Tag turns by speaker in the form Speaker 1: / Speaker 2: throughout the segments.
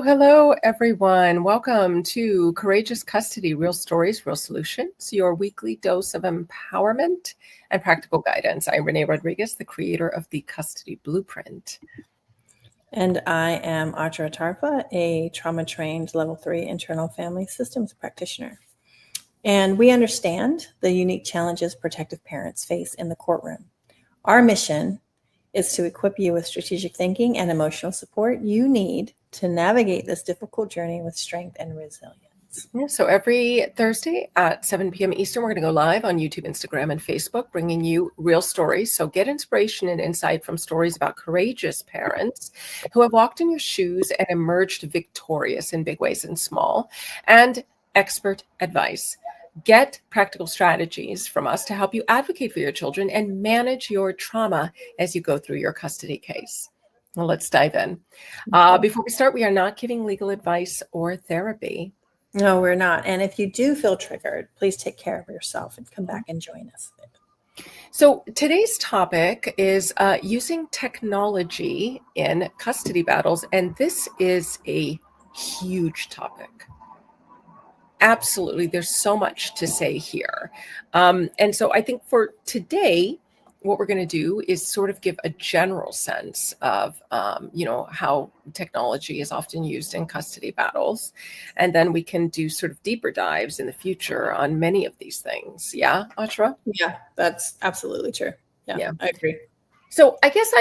Speaker 1: Hello, everyone. Welcome to Courageous Custody, Real Stories, Real Solutions, your weekly dose of empowerment and practical guidance. I'm Renee Rodriguez, the creator of the Custody Blueprint.
Speaker 2: And I am Achara Tarfa, a trauma-trained level 3 internal family systems practitioner. And we understand the unique challenges protective parents face in the courtroom. Our mission is to equip you with strategic thinking and emotional support you need to navigate this difficult journey with strength and resilience.
Speaker 1: Yeah, so every Thursday at 7 p.m. Eastern, we're going to go live on YouTube, Instagram, and Facebook, bringing you real stories. So get inspiration and insight from stories about courageous parents who have walked in your shoes and emerged victorious in big ways and small, and expert advice. Get practical strategies from us to help you advocate for your children and manage your trauma as you go through your custody case. Well, let's dive in. Before we start, we are not giving legal advice or therapy.
Speaker 2: No, we're not. And if you do feel triggered, please take care of yourself and come back and join us.
Speaker 1: So today's topic is using technology in custody battles, and this is a huge topic. Absolutely. There's so much to say here. And so I think for today, what we're going to do is sort of give a general sense of, how technology is often used in custody battles. And then we can do sort of deeper dives in the future on many of these things. Yeah, Achara?
Speaker 2: Yeah, that's absolutely true. Yeah. I agree.
Speaker 1: So I guess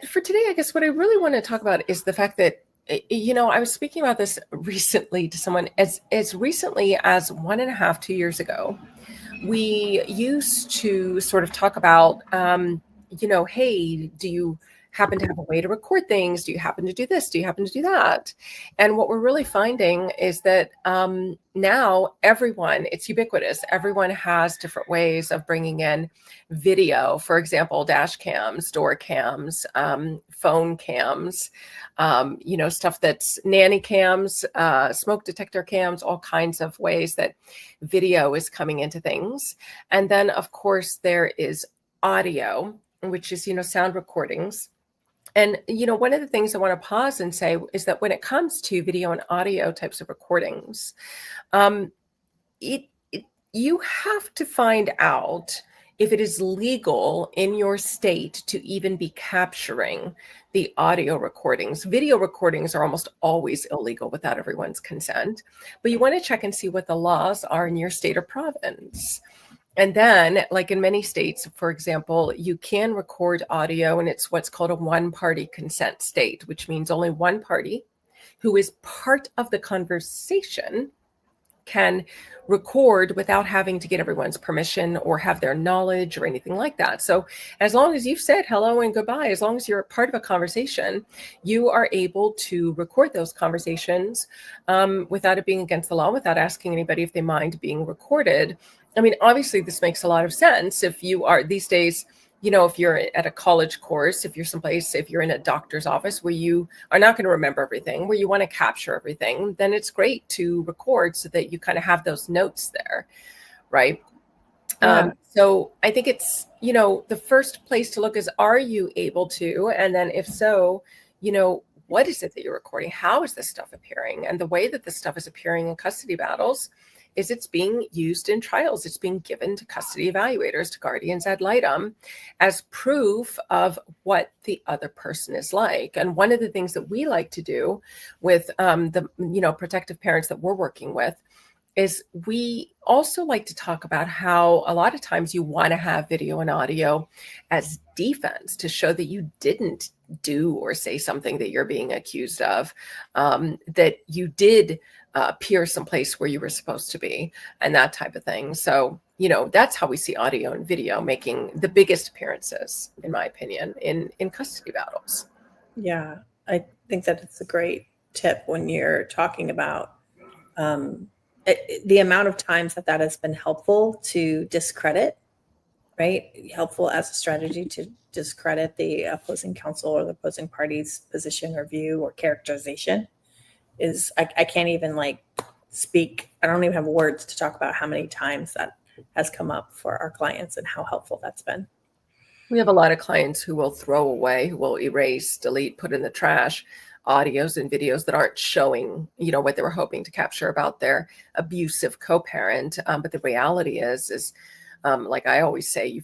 Speaker 1: for today, I guess what I really want to talk about is the fact that I was speaking about this recently to someone as recently as 1.5, 2 years ago. We used to sort of talk about, hey, do you happen to have a way to record things? Do you happen to do this? Do you happen to do that? And what we're really finding is that now it's ubiquitous. Everyone has different ways of bringing in video. For example, dash cams, door cams, phone cams, stuff that's nanny cams, smoke detector cams, all kinds of ways that video is coming into things. And then, of course, there is audio, which is, sound recordings. And, one of the things I want to pause and say is that when it comes to video and audio types of recordings, you have to find out if it is legal in your state to even be capturing the audio recordings. Video recordings are almost always illegal without everyone's consent, but you want to check and see what the laws are in your state or province. And then, like in many states, for example, you can record audio, and it's what's called a one-party consent state, which means only one party who is part of the conversation can record without having to get everyone's permission or have their knowledge or anything like that. So as long as you've said hello and goodbye, as long as you're part of a conversation, you are able to record those conversations without it being against the law, without asking anybody if they mind being recorded. I mean, obviously, this makes a lot of sense if you are these days, if you're at a college course, if you're in a doctor's office where you are not going to remember everything, where you want to capture everything, then it's great to record so that you kind of have those notes there, right? Yeah. So I think it's, the first place to look is, are you able to? And then if so, what is it that you're recording? How is this stuff appearing? And the way that this stuff is appearing in custody battles is it's being used in trials. It's being given to custody evaluators, to guardians ad litem, as proof of what the other person is like. And one of the things that we like to do with the protective parents that we're working with is we also like to talk about how a lot of times you want to have video and audio as defense to show that you didn't do or say something that you're being accused of, that you did appear someplace where you were supposed to be, and that type of thing. So, that's how we see audio and video making the biggest appearances, in my opinion, in custody battles.
Speaker 2: Yeah. I think that it's a great tip when you're talking about the amount of times that has been helpful to discredit, right? Helpful as a strategy to discredit the opposing counsel or the opposing party's position or view or characterization is, I can't even like speak. I don't even have words to talk about how many times that has come up for our clients and how helpful that's been.
Speaker 1: We have a lot of clients who will throw away, who will erase, delete, put in the trash audios and videos that aren't showing, what they were hoping to capture about their abusive co-parent. But the reality is like I always say,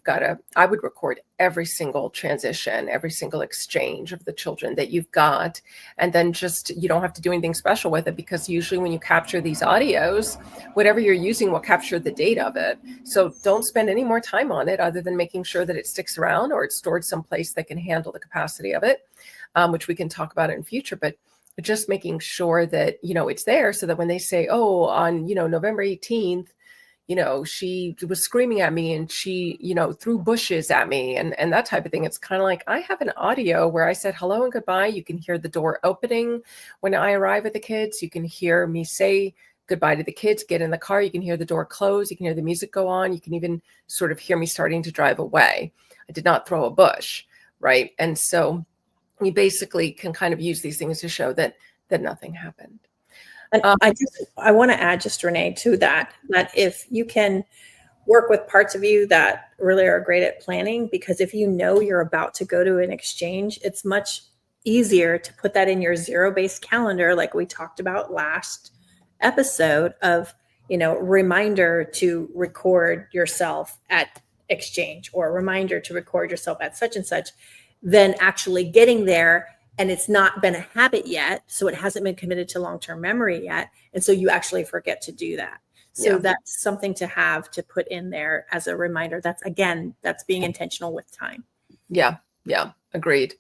Speaker 1: I would record every single transition, every single exchange of the children that you've got. And then you don't have to do anything special with it, because usually when you capture these audios, whatever you're using will capture the data of it. So don't spend any more time on it other than making sure that it sticks around or it's stored someplace that can handle the capacity of it, which we can talk about in future. But just making sure that, it's there so that when they say, oh, on, November 18th, she was screaming at me and she, threw bushes at me and that type of thing. It's kind of like, I have an audio where I said hello and goodbye. You can hear the door opening when I arrive at the kids. You can hear me say goodbye to the kids, get in the car. You can hear the door close. You can hear the music go on. You can even sort of hear me starting to drive away. I did not throw a bush, right? And so we basically can kind of use these things to show that nothing happened.
Speaker 2: And I want to add just, Renee, to that if you can work with parts of you that really are great at planning, because if you know you're about to go to an exchange, it's much easier to put that in your zero-based calendar, like we talked about last episode of, reminder to record yourself at exchange, or a reminder to record yourself at such and such, than actually getting there and it's not been a habit yet, so it hasn't been committed to long-term memory yet, and so you actually forget to do that. So that's something to have to put in there as a reminder. That's being intentional with time.
Speaker 1: Yeah, agreed.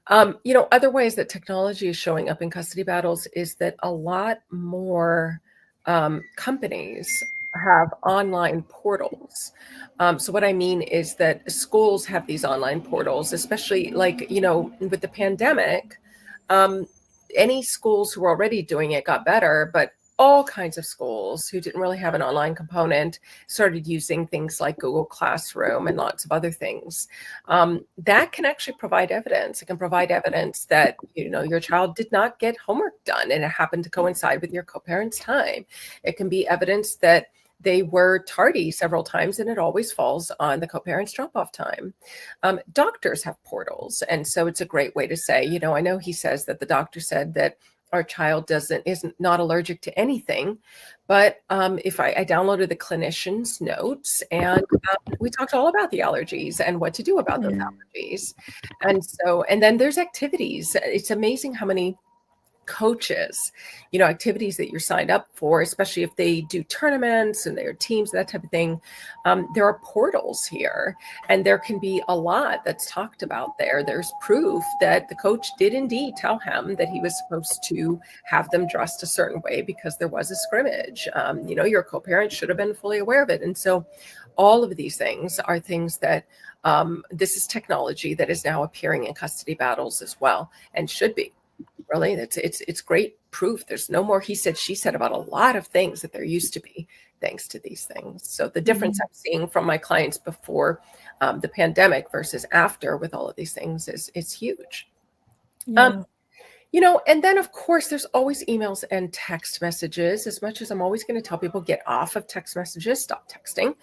Speaker 1: Other ways that technology is showing up in custody battles is that a lot more companies have online portals. So what I mean is that schools have these online portals, especially like, with the pandemic, any schools who were already doing it got better, but all kinds of schools who didn't really have an online component started using things like Google Classroom and lots of other things. That can actually provide evidence. It can provide evidence that, your child did not get homework done and it happened to coincide with your co-parent's time. It can be evidence that they were tardy several times and it always falls on the co-parent's drop-off time. Doctors have portals. And so it's a great way to say, I know he says that the doctor said that our child isn't not allergic to anything, but if I downloaded the clinician's notes and we talked all about the allergies and what to do about those allergies. And then there's activities. It's amazing how many coaches, activities that you're signed up for, especially if they do tournaments and their teams, that type of thing. There are portals here, and there can be a lot that's talked about there. There's proof that the coach did indeed tell him that he was supposed to have them dressed a certain way because there was a scrimmage. Your co-parent should have been fully aware of it. And so all of these things are things that this is technology that is now appearing in custody battles as well, and should be. Really, it's great proof. There's no more he said, she said about a lot of things that there used to be, thanks to these things. So the difference I'm seeing from my clients before the pandemic versus after with all of these things is huge.
Speaker 2: Yeah.
Speaker 1: And then of course there's always emails and text messages. As much as I'm always going to tell people, get off of text messages, stop texting.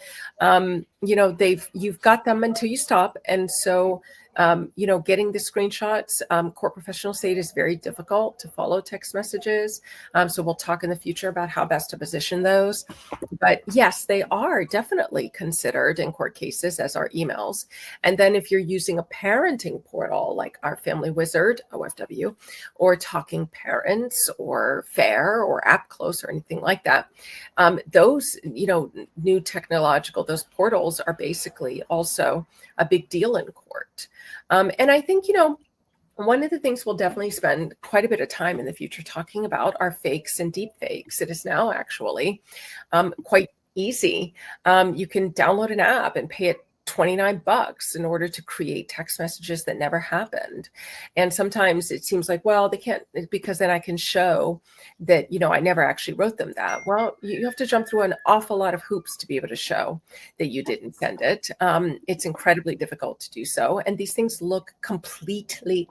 Speaker 1: You've got them until you stop. And so getting the screenshots, court professionals say it is very difficult to follow text messages. So we'll talk in the future about how best to position those. But yes, they are definitely considered in court cases as our emails. And then if you're using a parenting portal like our Family Wizard, OFW, or Talking Parents or FAIR or App Close or anything like that, those, new technological, those portals are basically also a big deal in court. And I think, one of the things we'll definitely spend quite a bit of time in the future talking about are fakes and deep fakes. It is now actually quite easy. You can download an app and pay it $29 in order to create text messages that never happened. And sometimes it seems like, well, they can't, because then I can show that, I never actually wrote them that. Well, you have to jump through an awful lot of hoops to be able to show that you didn't send it. It's incredibly difficult to do so. And these things look completely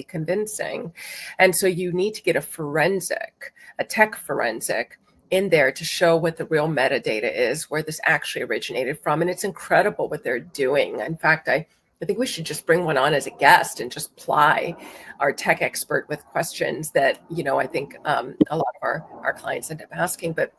Speaker 1: convincing. And so you need to get a tech forensic in there to show what the real metadata is, where this actually originated from. And it's incredible what they're doing. In fact, I think we should just bring one on as a guest and just ply our tech expert with questions that, I think a lot of our clients end up asking. But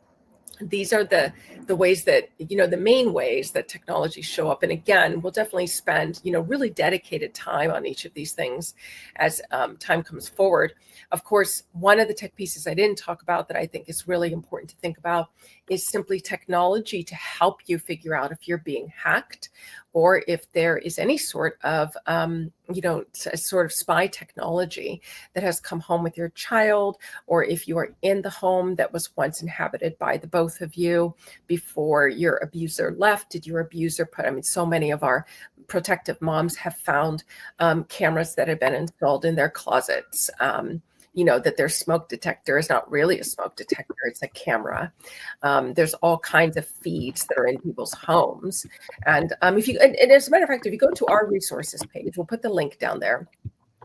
Speaker 1: these are the ways that, the main ways that technology show up. And again, we'll definitely spend, really dedicated time on each of these things as time comes forward. Of course, one of the tech pieces I didn't talk about that I think is really important to think about is simply technology to help you figure out if you're being hacked, or if there is any sort of, sort of spy technology that has come home with your child, or if you are in the home that was once inhabited by the both of you before your abuser left. Did your abuser so many of our protective moms have found cameras that have been installed in their closets. That their smoke detector is not really a smoke detector, it's a camera. There's all kinds of feeds that are in people's homes. And and as a matter of fact, if you go to our resources page, we'll put the link down there.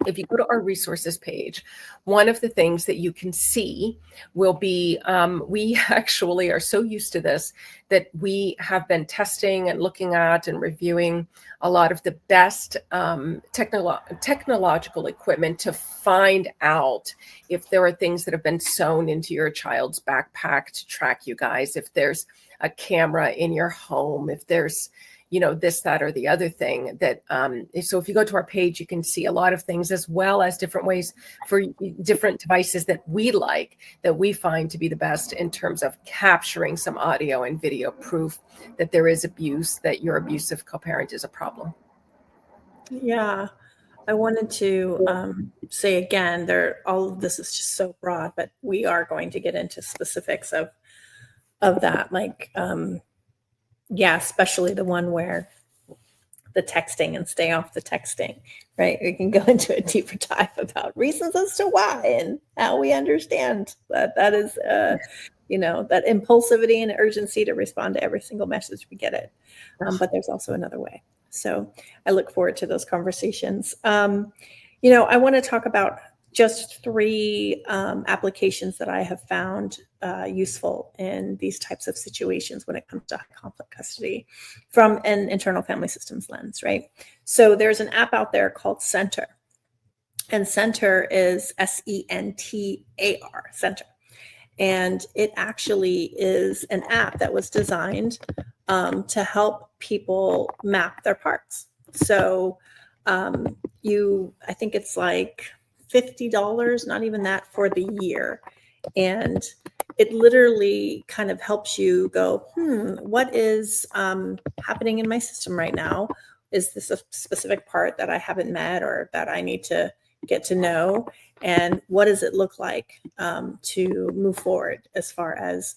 Speaker 1: If you go to our resources page, one of the things that you can see will be, we actually are so used to this that we have been testing and looking at and reviewing a lot of the best technological equipment to find out if there are things that have been sewn into your child's backpack to track you guys, if there's a camera in your home, if there's this, that, or the other thing that, so if you go to our page, you can see a lot of things, as well as different ways for different devices that we find to be the best in terms of capturing some audio and video proof that there is abuse, that your abusive co-parent is a problem.
Speaker 2: Yeah. I wanted to say again, all of this is just so broad, but we are going to get into specifics of that, like, especially the one where the texting, and stay off the texting, right? We can go into a deeper dive about reasons as to why and how we understand that is, that impulsivity and urgency to respond to every single message we get it. But there's also another way. So I look forward to those conversations. I want to talk about just 3 applications that I have found useful in these types of situations when it comes to conflict custody from an internal family systems lens, right? So there's an app out there called Center, and Center is Sentar, Center. And it actually is an app that was designed to help people map their parts. So I think it's like $50, not even that, for the year. And it literally kind of helps you go, what is happening in my system right now? Is this a specific part that I haven't met or that I need to get to know? And what does it look like to move forward as far as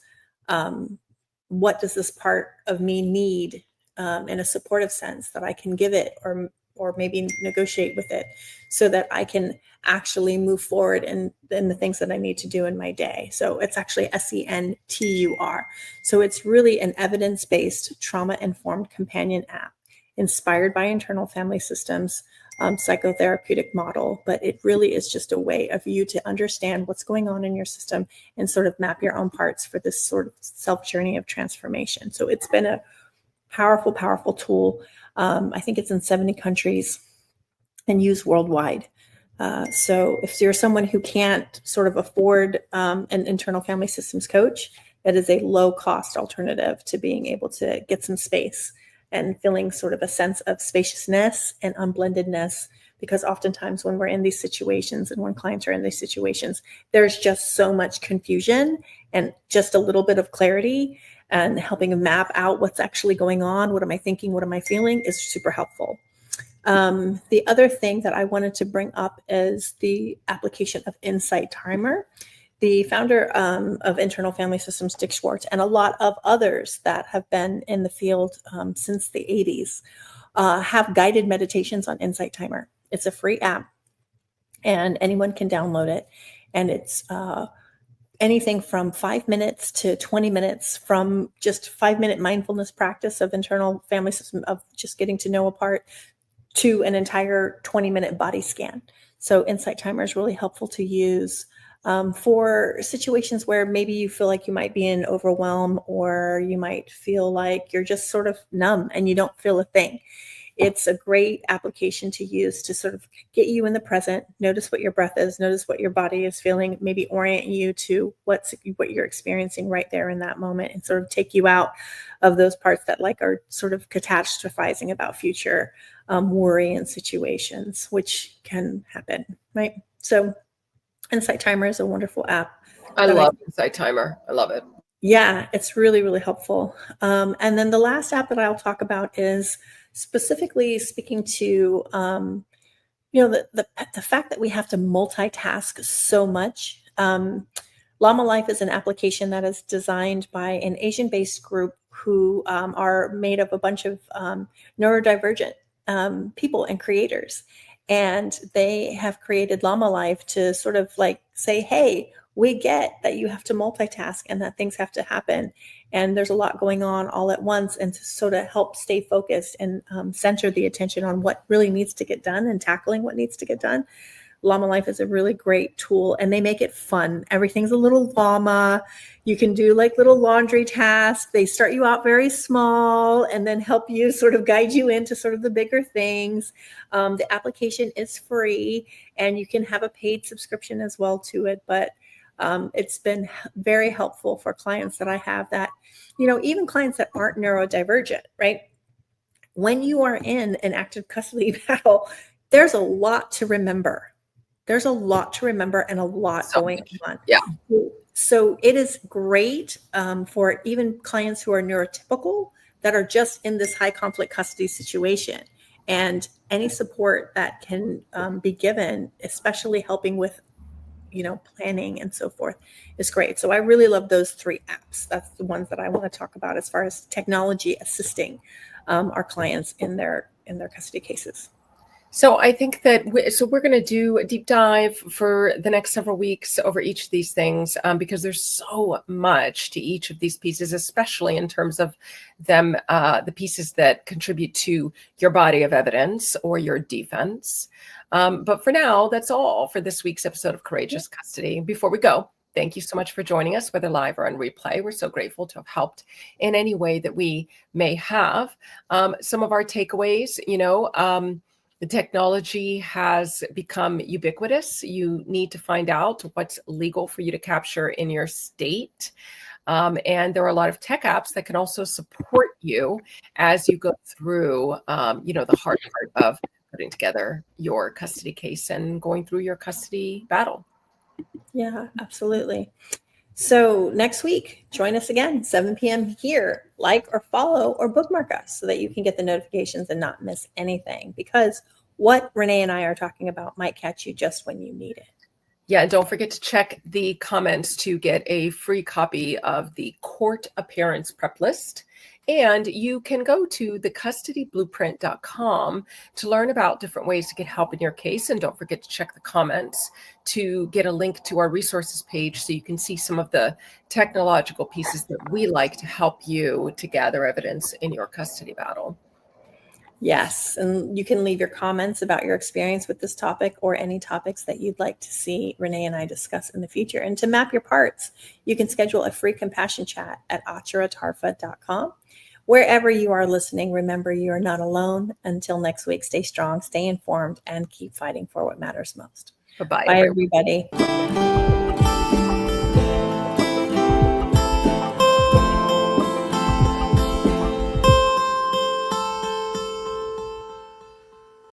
Speaker 2: what does this part of me need in a supportive sense that I can give it, or maybe negotiate with it so that I can actually move forward in the things that I need to do in my day. So it's actually Sentur. So it's really an evidence-based, trauma-informed companion app inspired by internal family systems psychotherapeutic model, but it really is just a way of you to understand what's going on in your system and sort of map your own parts for this sort of self-journey of transformation. So it's been a powerful, powerful tool. I think it's in 70 countries and used worldwide. So if you're someone who can't sort of afford an internal family systems coach, that is a low-cost alternative to being able to get some space and feeling sort of a sense of spaciousness and unblendedness, because oftentimes when we're in these situations and when clients are in these situations, there's just so much confusion, and just a little bit of clarity and helping them map out what's actually going on. What am I thinking? What am I feeling? Is super helpful. The other thing that I wanted to bring up is the application of Insight Timer. The founder of Internal Family Systems, Dick Schwartz, and a lot of others that have been in the field since the 80s have guided meditations on Insight Timer. It's a free app, and anyone can download it. And it's anything from 5 minutes to 20 minutes, from just 5-minute mindfulness practice of internal family system, of just getting to know a part, to an entire 20-minute body scan. So Insight Timer is really helpful to use for situations where maybe you feel like you might be in overwhelm, or you might feel like you're just sort of numb and you don't feel a thing. It's a great application to use to sort of get you in the present, notice what your breath is, notice what your body is feeling, maybe orient you to what you're experiencing right there in that moment, and sort of take you out of those parts that like are sort of catastrophizing about future worry and situations, which can happen, right? So Insight Timer is a wonderful app.
Speaker 1: I love Insight Timer. I love it.
Speaker 2: Yeah, it's really, really helpful. And then the last app that I'll talk about is specifically speaking to, the fact that we have to multitask so much. Llama Life is an application that is designed by an Asian-based group who are made of a bunch of neurodivergent people and creators. And they have created Llama Life to sort of like say, hey, we get that you have to multitask and that things have to happen, and there's a lot going on all at once, and to sort of help stay focused and center the attention on what really needs to get done and tackling what needs to get done. Llama Life is a really great tool, and they make it fun. Everything's a little llama. You can do like little laundry tasks. They start you out very small and then help you sort of guide you into sort of the bigger things. The application is free, and you can have a paid subscription as well to it, but it's been very helpful for clients that I have that, even clients that aren't neurodivergent, right? When you are in an active custody battle, there's a lot to remember. There's a lot to remember and a lot going on.
Speaker 1: Yeah.
Speaker 2: So it is great for even clients who are neurotypical that are just in this high conflict custody situation. And any support that can be given, especially helping with planning and so forth, is great. So I really love those 3 apps. That's the ones that I want to talk about as far as technology assisting our clients in their custody cases.
Speaker 1: So I think that we're going to do a deep dive for the next several weeks over each of these things, because there's so much to each of these pieces, especially in terms of them, the pieces that contribute to your body of evidence or your defense. But for now, that's all for this week's episode of Courageous Custody. Before we go, thank you so much for joining us, whether live or on replay. We're so grateful to have helped in any way that we may have. Some of our takeaways, the technology has become ubiquitous. You need to find out what's legal for you to capture in your state. And there are a lot of tech apps that can also support you as you go through, the hard part of putting together your custody case and going through your custody battle.
Speaker 2: Yeah, absolutely. So next week, join us again, 7 p.m. here. Like or follow or bookmark us so that you can get the notifications and not miss anything, because what Renee and I are talking about might catch you just when you need it.
Speaker 1: Yeah, and don't forget to check the comments to get a free copy of the court appearance prep list. And you can go to thecustodyblueprint.com to learn about different ways to get help in your case. And don't forget to check the comments to get a link to our resources page so you can see some of the technological pieces that we like to help you to gather evidence in your custody battle.
Speaker 2: Yes, and you can leave your comments about your experience with this topic or any topics that you'd like to see Renee and I discuss in the future. And to map your parts, you can schedule a free compassion chat at acharatarfa.com. Wherever you are listening, remember you are not alone. Until next week, stay strong, stay informed, and keep fighting for what matters most.
Speaker 1: Bye-bye,
Speaker 2: Bye, everybody.